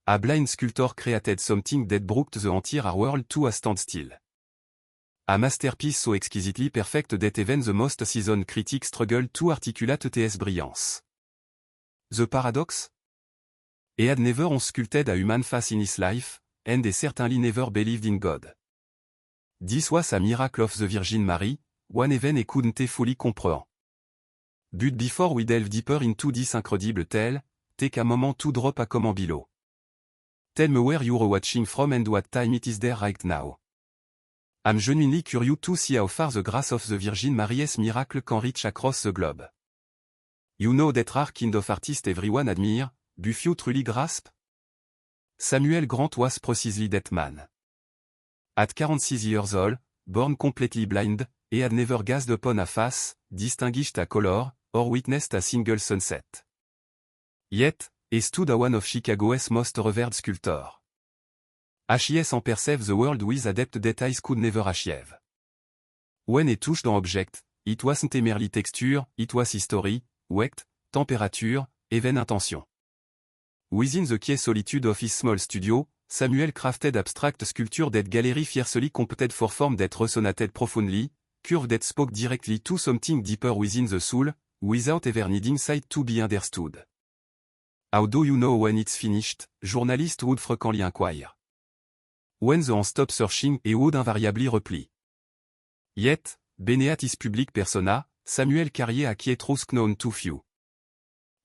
A blind sculptor created something that brought the entire world to a standstill. A masterpiece so exquisitely perfect that even the most seasoned critics struggle to articulate its brilliance. The paradox? He had never once sculpted a human face in his life, and he certainly never believed in God. This was a miracle of the Virgin Mary, one even he couldn't fully comprehend. But before we delve deeper into this incredible tale, take a moment to drop a comment below. Tell me where you're watching from and what time it is there right now. I'm genuinely curious to see how far the grace of the Virgin Mary's miracle can reach across the globe. You know that rare kind of artist everyone admire, but few truly grasp? Samuel Grant was precisely that man. At 46 years old, born completely blind, he had never gazed upon a face, distinguished a color, or witnessed a single sunset. Yet, he stood as one of Chicago's most revered sculptors. He en perceived the world with a depth that eyes could never achieve. When he touched an object, it wasn't merely texture, it was history, weight, temperature, even intention. Within the quiet solitude of his small studio, Samuel crafted abstract sculpture that gallery fiercely competed for form that resonated profoundly, curve that spoke directly to something deeper within the soul, without ever needing sight to be understood. How do you know when it's finished? Journalist would frequently inquire. When the hand stopped searching, he would invariably reply. Yet, beneath his public persona, Samuel carried a quiet truth known to few.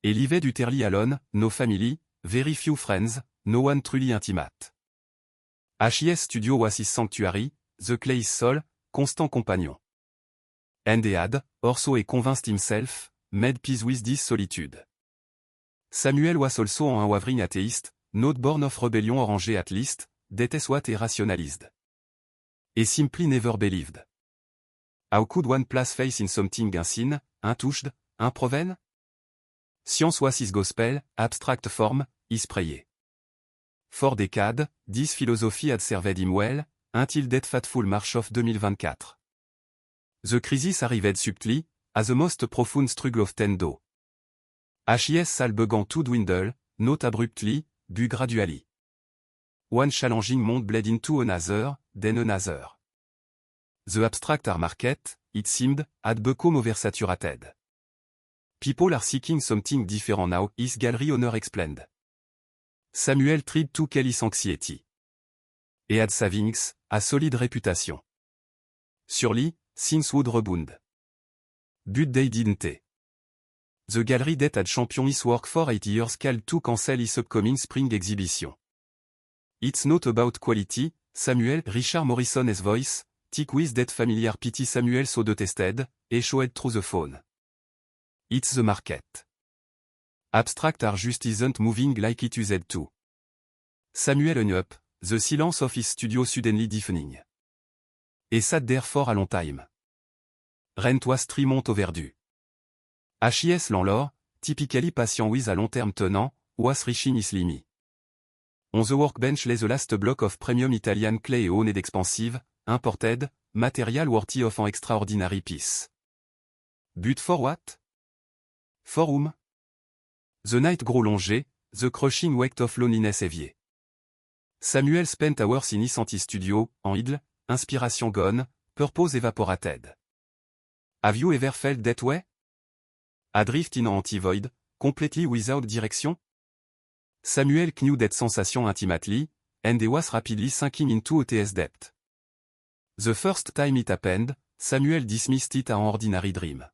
He lived utterly alone, no family, very few friends, no one truly intimate. His studio was his sanctuary, the clay his soul, constant companion. And he had, or so he convinced himself, made peace with this solitude. Samuel was also an wavering atheist, not born of rebellion or angé at least, that is what he rationalized. He simply never believed. How could one place faith in something unseen, untouched, unproven? Science was his gospel, abstract form, his prayer. For decades, this philosophy had served him well, until that fateful March of 2024. The crisis arrived subtly, as the most profound struggle often do. His soul began to dwindle, not abruptly, but gradually. One challenging month bled into another, then another. The abstract art market, it seemed, had become oversaturated. People are seeking something different now, his gallery owner explained. Samuel tried to kill his anxiety. He had savings, a solid reputation. Surely, things would rebound. But they didn't. The gallery that had championed his work for 8 years called to cancel his upcoming spring exhibition. It's not about quality, Samuel, Richard Morrison's voice, thick with that familiar pity Samuel so detested, echoed through the phone. It's the market. Abstract art just isn't moving like it used to. Samuel hung up, the silence of his studio suddenly deafening. He sat there for a long time. Rent was 3 months overdue. His landlord, typically patient with a long-term tenant, was reaching his limit. On the workbench lay the last block of premium Italian clay owned expensive, imported, material worthy of an extraordinary piece. But for what? For whom? The night grew longer, the crushing weight of loneliness heavier. Samuel spent hours in his anti-studio, en idle, inspiration gone, purpose evaporated. Have you ever felt that way? Adrift in an anti-void, completely without direction? Samuel knew that sensation intimately, and he was rapidly sinking into its depth. The first time it happened, Samuel dismissed it as an ordinary dream.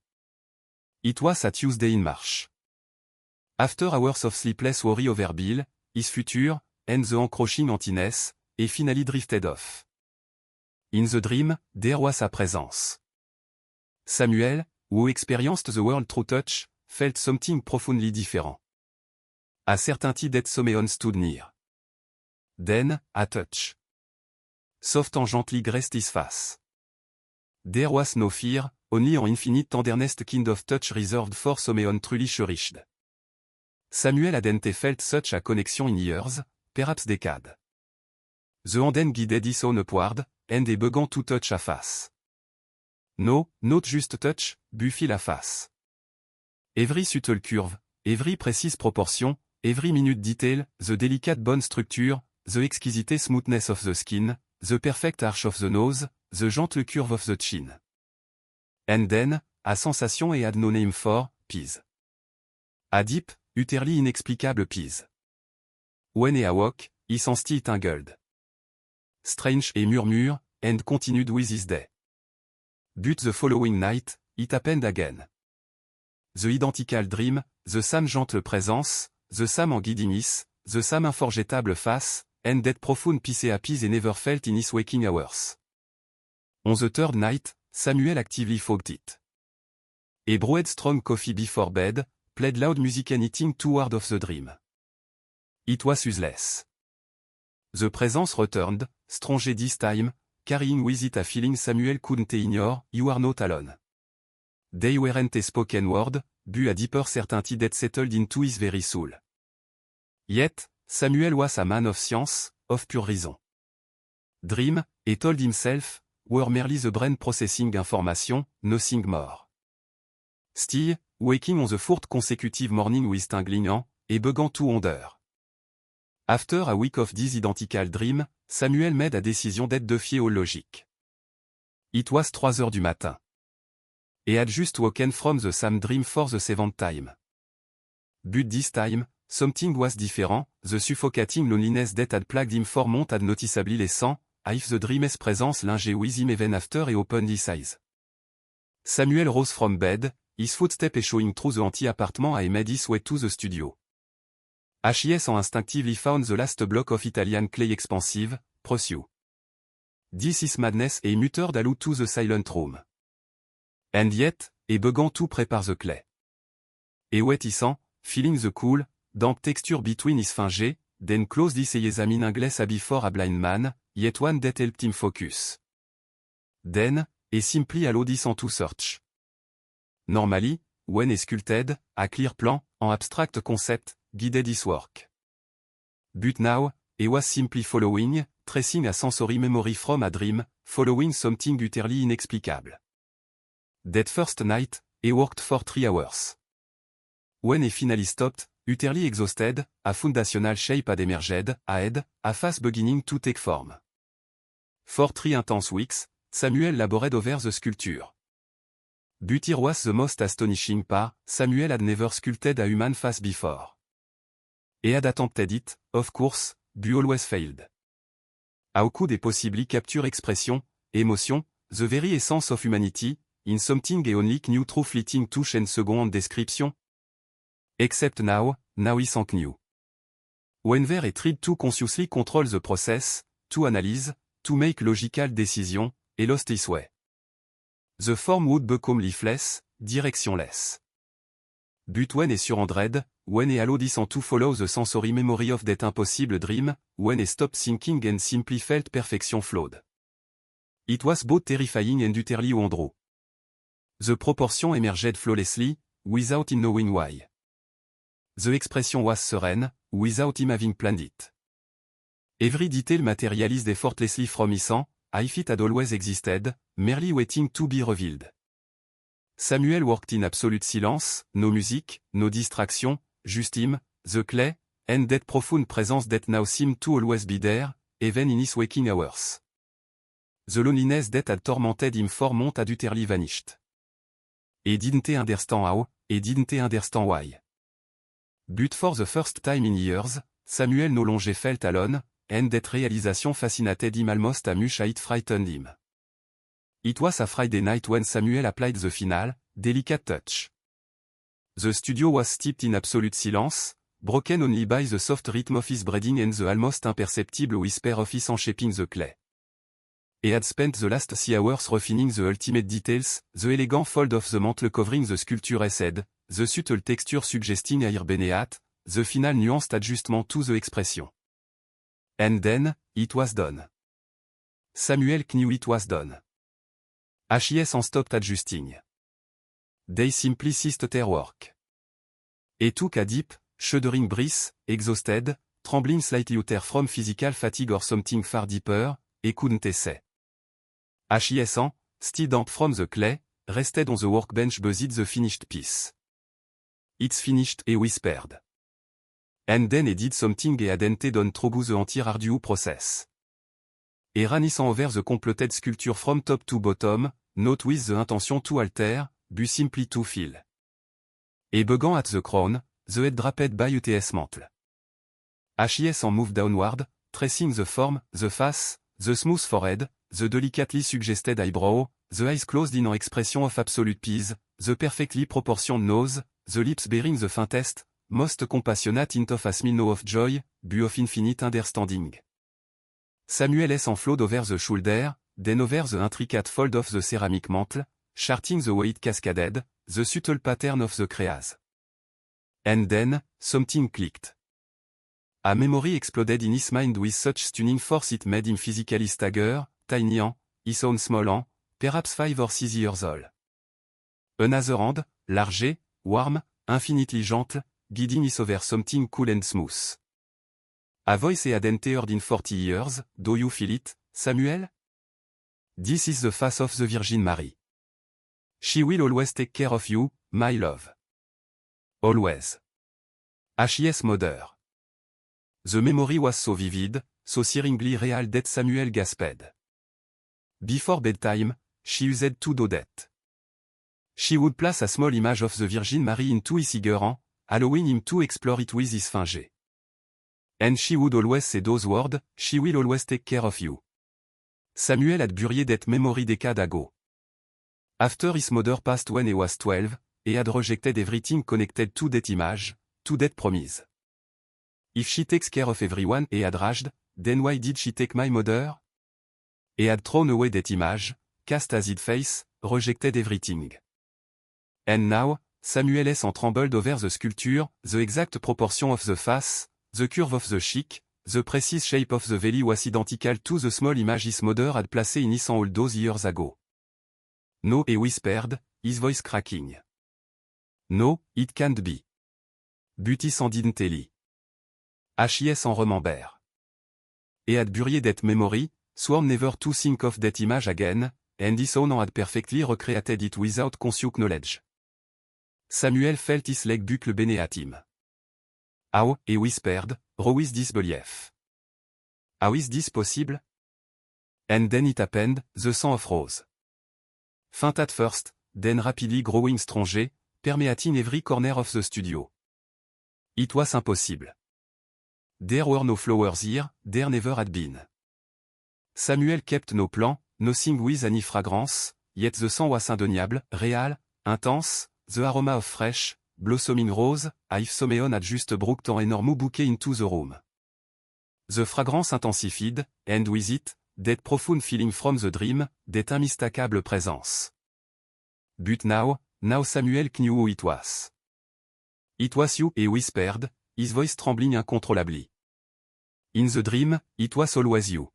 It was a Tuesday in March. After hours of sleepless worry over Bill, his future, and the encroaching emptiness, he finally drifted off. In the dream, there was a presence. Samuel, who experienced the world through touch, felt something profoundly different. A certainty that someone stood near. Then, a touch. Soft and gently graced his face. There was no fear, only an infinite tenderness kind of touch reserved for someone truly cherished. Samuel hadn't felt such a connection in years, perhaps decades. The hand then guided his own upward, and he began to touch a face. No, not just touch, but feel a face. Every subtle curve, every precise proportion, every minute detail, the delicate bone structure, the exquisite smoothness of the skin, the perfect arch of the nose, the gentle curve of the chin. And then, a sensation et had no name for, peas. A deep, utterly inexplicable peas. When he awoke, he sensed tingled. Strange et murmure, and continued with his day. But the following night, it happened again. The identical dream, the same gentle presence, the same giddiness, the same unforgettable face, and that profound peace he never felt in his waking hours. On the third night, Samuel actively fogged it. He brewed strong coffee before bed, played loud music and eating toward of the dream. It was useless. The presence returned, stronger this time, carrying with it a feeling Samuel couldn't ignore, you are not alone. They weren't a spoken word, but a deeper certainty that settled into his very soul. Yet, Samuel was a man of science, of pure reason. Dream, he told himself, were merely the brain processing information, nothing more. Still, waking on the fourth consecutive morning with tingling, he began to wonder. After a week of this identical dream, Samuel made a decision that defied all logic. It was 3 heures du matin. He had just woken from the same dream for the 7th time. But this time, something was different, the suffocating loneliness that had plagued him for months had noticeably lessened, if the dream's presence lingered with him even after he opened his eyes. Samuel rose from bed, his footsteps echoing through the empty apartment and made his way to the studio. HIS instinctively found the last block of Italian clay expansive, Pursue. This is madness et muttered allude to the silent room. And yet, he began to prepare the clay. He wet his hand, feeling the cool, damp texture between his fingers, then closed his eyes examining a before a blind man, yet one that helped him focus. Then, he simply allowed his hand to search. Normally, when he sculpted, a clear plan, an abstract concept, guided his work. But now, he was simply following, tracing a sensory memory from a dream, following something utterly inexplicable. That first night, he worked for 3 hours. When he finally stopped, utterly exhausted, a foundational shape had emerged, ahead, a face beginning to take form. For 3 intense weeks, Samuel labored over the sculpture. But here was the most astonishing part, Samuel had never sculpted a human face before. He had attempted it, of course, but always failed. How could he possibly capture expression, emotion, the very essence of humanity, in something he only knew through fleeting touch and second description? Except now he sank new. Whenever he tried to consciously control the process, to analyze, to make logical decisions, he lost his way. The form would become leafless, directionless. But when he surrendered, when he allowed his hand to follow the sensory memory of that impossible dream, when he stopped thinking and simply felt perfection flowed. It was both terrifying and utterly wondrous. The proportion emerged flawlessly, without him knowing why. The expression was serene, without him having planned it. Every detail materialized effortlessly from his hand, as if it had always existed, merely waiting to be revealed. Samuel worked in absolute silence, no music, no distraction, just him, the clay, and that profound presence that now seemed to always be there, even in his waking hours. The loneliness that had tormented him for months had utterly vanished. He didn't understand how, he didn't understand why. But for the first time in years, Samuel no longer felt alone, and that realization fascinated him almost as much as it frightened him. It was a Friday night when Samuel applied the final, delicate touch. The studio was steeped in absolute silence, broken only by the soft rhythm of his breathing and the almost imperceptible whisper of his hand shaping the clay. He had spent the last 6 hours refining the ultimate details, the elegant fold of the mantle covering the sculpture's head, the subtle texture suggesting air beneath, the final nuanced adjustment to the expression. And then, it was done. Samuel knew it was done. HIS stopped adjusting. They simply ceased their work. He took a deep, shuddering breath, exhausted, trembling slightly either from physical fatigue or something far deeper, he couldn't say. HIS, still damp from the clay, rested on the workbench beside the finished piece. It's finished, he whispered. And then he did something and hadn't done through the entire arduous process. He ran over the completed sculpture from top to bottom, not with the intention to alter, but simply to fill. Et began at the crown, the head draped by UTS mantle. HIS en move downward, tracing the form, the face, the smooth forehead, the delicately suggested eyebrow, the eyes closed in an expression of absolute peace, the perfectly proportioned nose, the lips bearing the faintest, most compassionate hint of a smile of joy, but of infinite understanding. Samuel S. enflowed over the shoulder, then over the intricate fold of the ceramic mantle, charting the way it cascaded, the subtle pattern of the crease. And then, something clicked. A memory exploded in his mind with such stunning force it made him physically stagger, tiny his own small perhaps 5 or 6 years old. Another hand, large, warm, infinitely gentle, guiding his over something cool and smooth. A voice he hadn't heard in 40 years, do you feel it, Samuel? This is the face of the Virgin Mary. She will always take care of you, my love. Always. HIS mother. The memory was so vivid, so searingly real that Samuel gasped. Before bedtime, she used to do that. She would place a small image of the Virgin Mary into his figure, allowing him to explore it with his finger. And she would always say those words, she will always take care of you. Samuel had buried that memory decades ago. After his mother passed when he was 12, he had rejected everything connected to that image, to that promise. If she takes care of everyone, he had raged, then why did she take my mother? He had thrown away that image, cast acid face, rejected everything. And now, Samuel S. trembled over the sculpture, the exact proportion of the face, the curve of the cheek, the precise shape of the belly was identical to the small image his mother had placed in his hand all those years ago. No, he whispered, his voice cracking. No, it can't be. But he didn't tell. HIS en remember. He had buried that memory, sworn never to think of that image again, and his own had perfectly recreated it without conscious knowledge. Samuel felt his leg buckle beneath him. How, he whispered, how is this belief? How is this possible? And then it happened, the song of Rose. Faint at first, then rapidly growing stronger, permeating every corner of the studio. It was impossible. There were no flowers here, there never had been. Samuel kept no plan, nothing with any fragrance, yet the song was undeniable, real, intense, the aroma of fresh, blossoming rose, if someone had just brought an enormous bouquet into the room. The fragrance intensified, and with it, that profound feeling from the dream, that unmistakable presence. But now Samuel knew who it was. It was you, he whispered, his voice trembling uncontrollably. In the dream, it was always you.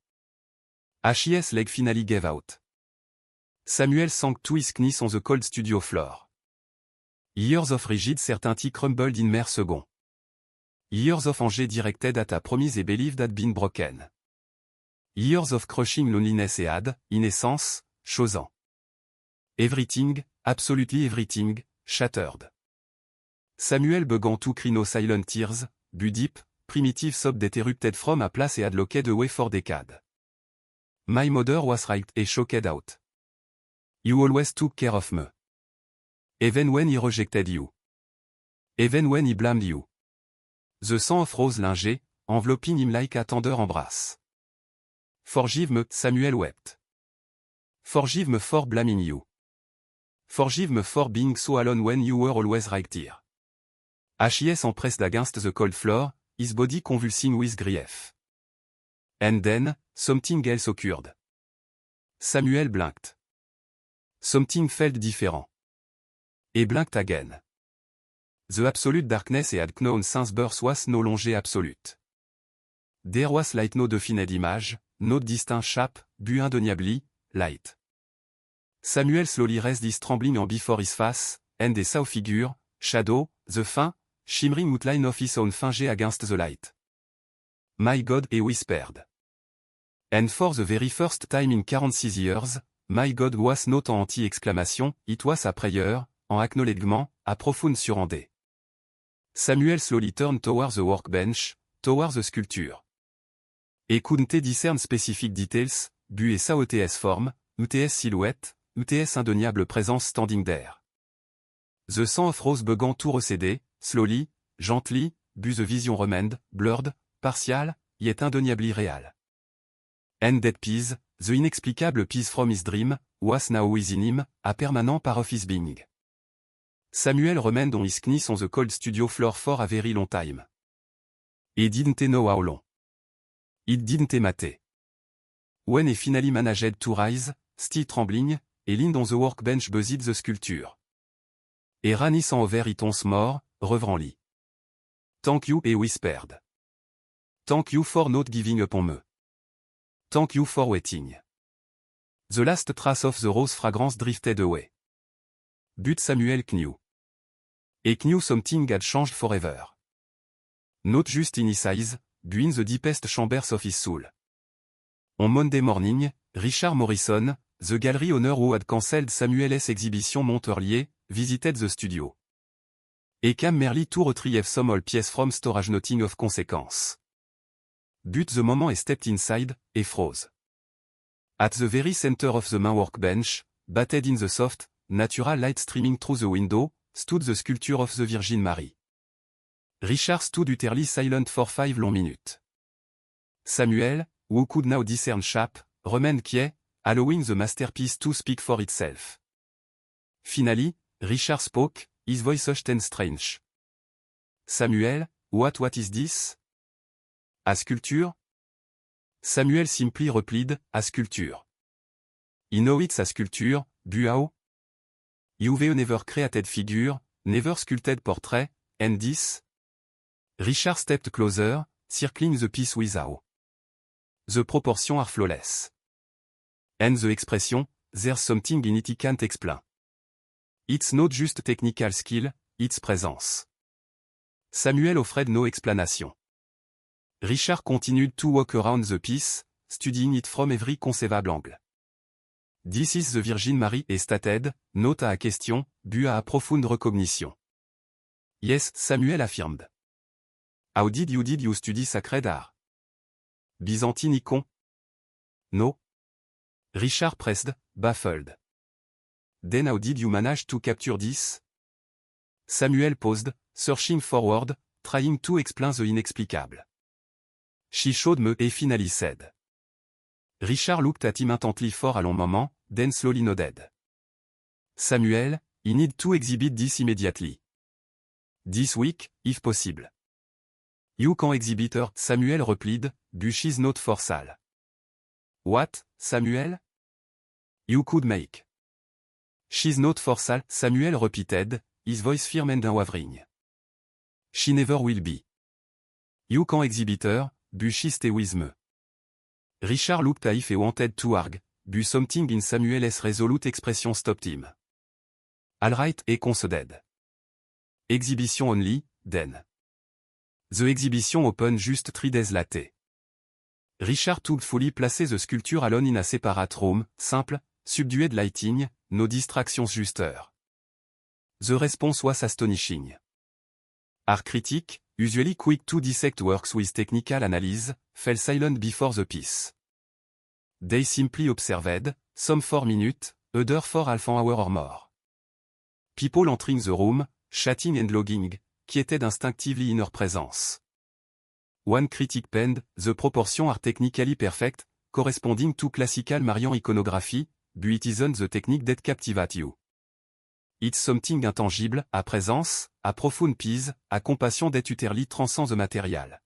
HIS leg finally gave out. Samuel sank to his knees on the cold studio floor. Years of rigid certainty crumbled in mere seconds. Years of anger directed at a promise he believed had been broken. Years of crushing loneliness he had, in essence, chosen. Everything, absolutely everything, shattered. Samuel began to cry no silent tears, but deep, primitive sobs that erupted from a place he had locked away for decades. My mother was right, he choked out. You always took care of me. Even when he rejected you. Even when he blamed you. The song of Rose lingeait, enveloping him like a tender embrace. Forgive me, Samuel wept. Forgive me for blaming you. Forgive me for being so alone when you were always right here. HIS pressed against the cold floor, his body convulsing with grief. And then, something else occurred. Samuel blinked. Something felt different. He blinked again. The absolute darkness he had known since birth was no longer absolute. There was light, no defined image, no distinct shape, but undeniably, light. Samuel slowly raised his trembling hand before his face, and he saw figure, shadow, the faint, shimmering outline of his own finger against the light. My God, he whispered. And for the very first time in 46 years, my God was not an anti-exclamation, it was a prayer, an acknowledgement, a profound surrender. Samuel slowly turned toward the workbench, toward the sculpture. He couldn't discern specific details, but he saw UTS form, UTS silhouette, UTS indéniable présence standing there. The sang of Rose began to recéder, slowly, gently, but the vision remained, blurred, partial, yet indéniably real. And that peace, the inexplicable peace from his dream, was now within him, a permanent part of his being. Samuel remained on his knees on the cold studio floor for a very long time. He didn't know how long. It didn't matter. When he finally managed to rise, still trembling, he leaned on the workbench beside the sculpture. He ran his hand over it once more, reverently. Thank you, he whispered. Thank you for not giving up on me. Thank you for waiting. The last trace of the rose fragrance drifted away. But Samuel knew. He knew something had changed forever. Not just in his eyes, but in the deepest chambers of his soul. On Monday morning, Richard Morrison, the gallery owner who had cancelled Samuel's exhibition months earlier, visited the studio. He came merely to retrieve some old pieces from storage, nothing of consequence. But the moment he stepped inside, he froze. At the very center of the main workbench, bathed in the soft, natural light streaming through the window, stood the sculpture of the Virgin Mary. Richard stood utterly silent for 5 long minutes. Samuel, who could now discern shape, remained quiet, allowing the masterpiece to speak for itself. Finally, Richard spoke, his voice hushed and strange. Samuel, what is this? A sculpture? Samuel simply replied, a sculpture. You know it's a sculpture, but how? You've never created figure, never sculpted portrait, and this? Richard stepped closer, circling the piece with awe. The proportions are flawless. And the expression, there's something in it he can't explain. It's not just technical skill, it's presence. Samuel offered no explanation. Richard continued to walk around the piece, studying it from every conceivable angle. This is the Virgin Mary, he stated, not a question, but a profound recognition. Yes, Samuel affirmed. How did you study sacred art? Byzantine icon? No. Richard pressed, baffled. Then how did you manage to capture this? Samuel paused, searching forward, trying to explain the inexplicable. She showed me, he finally said. Richard looked at him intently for a long moment, then slowly nodded. Samuel, you need to exhibit this immediately. This week, if possible. You can exhibit her, Samuel replied, but she's not for sale. What, Samuel? You could make. She's not for sale, Samuel repeated, his voice firm and unwavering. She never will be. You can exhibit her, but she stay with me. Richard looked as if he wanted to argue, but something in Samuel's resolute expression stopped him. All right, he conceded. Exhibition only, then. The exhibition opened just 3 days later. Richard thoughtfully placed the sculpture alone in a separate room, simple, subdued lighting, no distractions just her. The response was astonishing. Art critic, usually quick to dissect works with technical analysis, fell silent before the piece. They simply observed, some for minutes, others for half an hour or more. People entering the room, chatting and logging, quieted instinctively in her presence. One critic penned, the proportions are technically perfect, corresponding to classical Marian iconography, but it isn't the technique that captivates you. It's something intangible, a presence, a profound peace, a compassion that utterly transcends the material.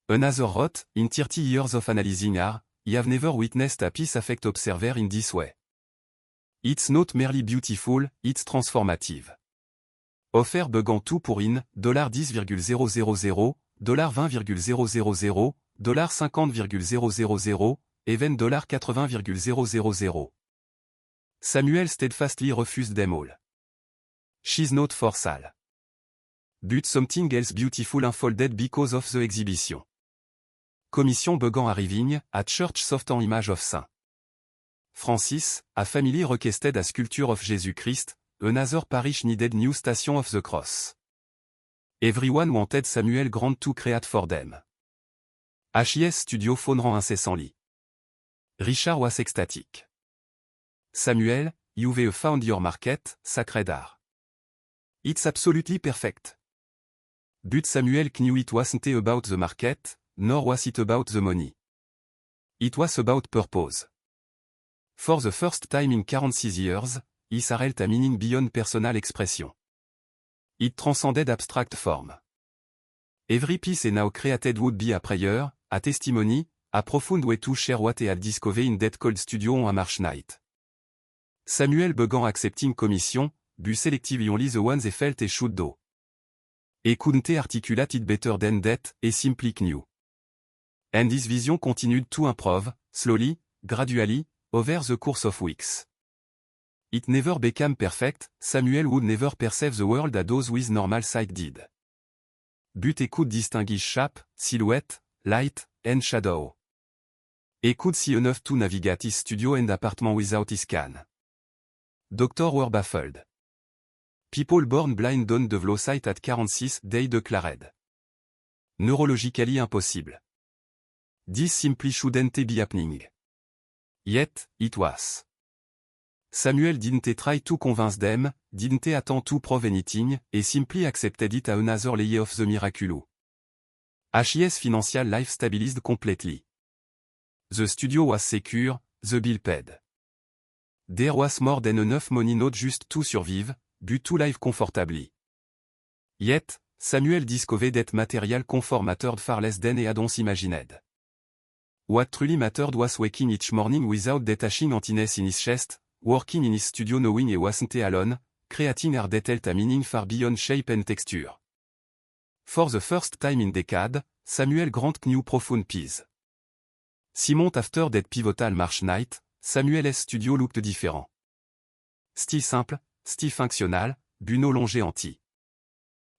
Another wrote, in 30 years of analyzing art, I have never witnessed a piece affect observer in this way. It's not merely beautiful, it's transformative. Offer began to pour in, $10,000, $20,000, $50,000, even $80,000. Samuel steadfastly refused them all. She's not for sale. But something else beautiful unfolded because of the exhibition. Commission began arriving, at church soft en image of St. Francis, a family requested a sculpture of Jesus Christ, another parish needed new station of the cross. Everyone wanted Samuel Grant to create for them. HIS Studio phone rend incessantly. Richard was ecstatic. Samuel, you've found your market, sacred art. It's absolutely perfect. But Samuel knew it wasn't about the market, nor was it about the money. It was about purpose. For the first time in 46 years, his art a meaning beyond personal expression. It transcended abstract form. Every piece now created would be a prayer, a testimony, a profound way to share what he had discovered in that cold studio on a March night. Samuel began accepting commission, but selectively only the ones he felt he should do. He couldn't articulate it better than that, he simply knew. And his vision continued to improve, slowly, gradually, over the course of weeks. It never became perfect, Samuel would never perceive the world as those with normal sight did. But he could distinguish shape, silhouette, light, and shadow. He could see enough to navigate his studio and apartment without his can. Doctors were baffled. People born blind don't develop sight at 46, they declared. Neurologically impossible. This simply shouldn't be happening. Yet, it was. Samuel didn't try to convince them, didn't attempt to prove anything, he simply accepted it as another layer of the miraculous. HIS financial life stabilized completely. The studio was secure, the bill paid. There was more than enough money not just to survive, but to live comfortably. Yet, Samuel discovered that material comfort mattered far less than he had once imagined. What truly mattered was waking each morning without detaching emptiness in his chest, working in his studio knowing he wasn't alone, creating art that held a meaning far beyond shape and texture. For the first time in decade, Samuel Grant knew profound peace. 6 months after that pivotal March night, Samuel's studio looked different. Still simple, still functional, but no longer empty.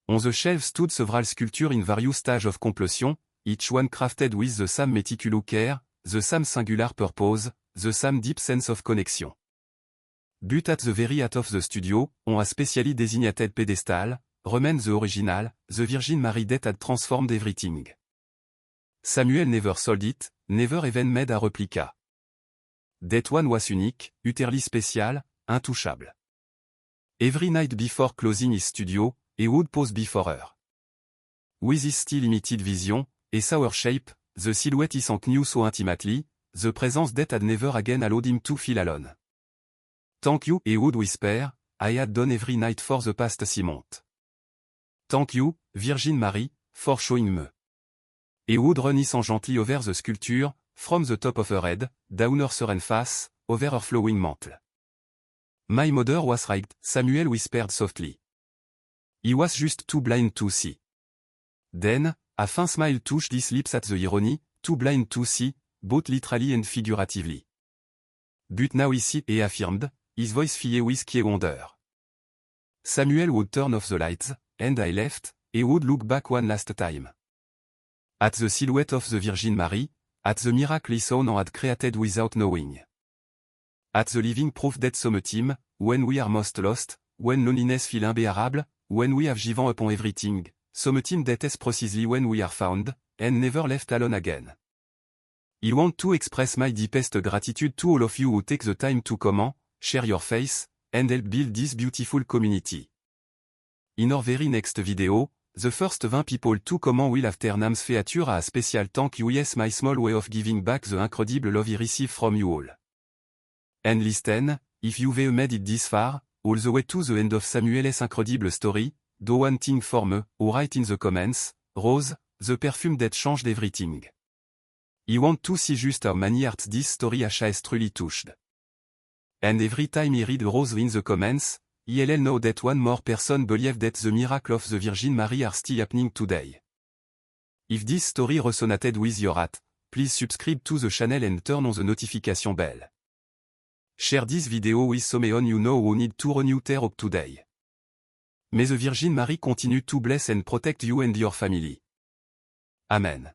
On the shelf stood several sculptures in various stages of completion, each one crafted with the same meticulous care, the same singular purpose, the same deep sense of connection. But at the very heart of the studio, on a specially designated pedestal, remained the original, the Virgin Mary that had transformed everything. Samuel never sold it, never even made a replica. That one was unique, utterly special, intouchable. Every night before closing his studio, he would pause before her. With his still limited vision, he saw her shape, the silhouette he sank knew so intimately, the presence that had never again allowed him to feel alone. Thank you, he would whisper, I had done every night for the past 6 months. Thank you, Virgin Mary, for showing me. He would run his hand gently over the sculpture, from the top of her head, down her serene face, over her flowing mantle. My mother was right, Samuel whispered softly. He was just too blind to see. Then, a faint smile touched his lips at the irony, too blind to see, both literally and figuratively. But now he see, he affirmed, his voice filled with keen wonder. Samuel would turn off the lights, and I left, he would look back one last time. At the silhouette of the Virgin Mary, at the miracle his own had created without knowing. At the living proof that sometimes, when we are most lost, when loneliness feels unbearable, when we have given up on everything, sometimes that is precisely when we are found, and never left alone again. I want to express my deepest gratitude to all of you who take the time to comment, share your face, and help build this beautiful community. In our very next video, the first 20 people to comment will have their names featured a special thank you. Yes, my small way of giving back the incredible love I receive from you all. And listen, if you've made it this far, all the way to the end of Samuel's incredible story, do one thing for me, or write in the comments, Rose, the perfume that changed everything. I want to see just how many hearts this story has truly touched. And every time I read Rose in the comments, I'll know that one more person believe that the miracle of the Virgin Mary are still happening today. If this story resonated with your heart, please subscribe to the channel and turn on the notification bell. Share this video with someone you know who need to renew their hope today. May the Virgin Mary continue to bless and protect you and your family. Amen.